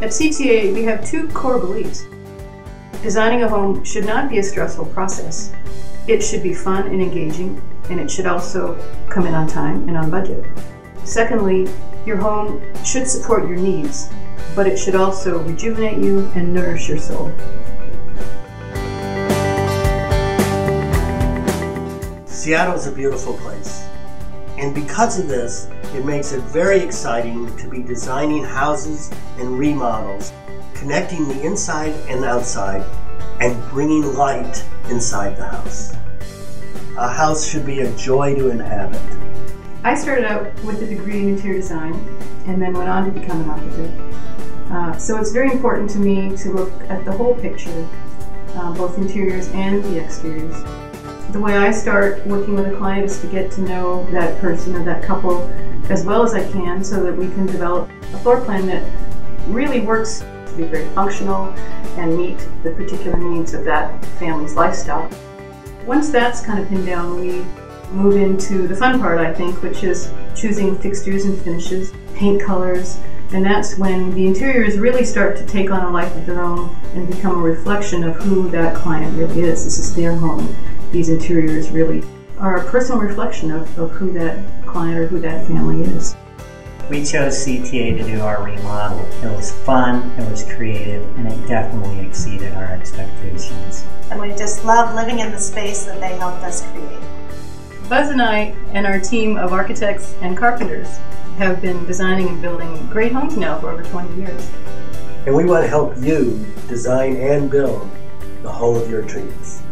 At CTA, we have two core beliefs. Designing a home should not be a stressful process. It should be fun and engaging, and it should also come in on time and on budget. Secondly, your home should support your needs, but it should also rejuvenate you and nourish your soul. Seattle is a beautiful place, and because of this, it makes it very exciting to be designing houses and remodels, connecting the inside and outside, and bringing light inside the house. A house should be a joy to inhabit. I started out with a degree in interior design and then went on to become an architect. So it's very important to me to look at the whole picture, both interiors and the exteriors. The way I start working with a client is to get to know that person or that couple as well as I can so that we can develop a floor plan that really works to be very functional and meet the particular needs of that family's lifestyle. Once that's kind of pinned down, we move into the fun part, I think, which is choosing fixtures and finishes, paint colors, and that's when the interiors really start to take on a life of their own and become a reflection of who that client really is. This is their home. These interiors really are a personal reflection of who that client or who that family is. We chose CTA to do our remodel. It was fun, it was creative, and it definitely exceeded our expectations. And we just love living in the space that they helped us create. Buzz and I and our team of architects and carpenters have been designing and building great homes now for over 20 years. And we want to help you design and build the home of your dreams.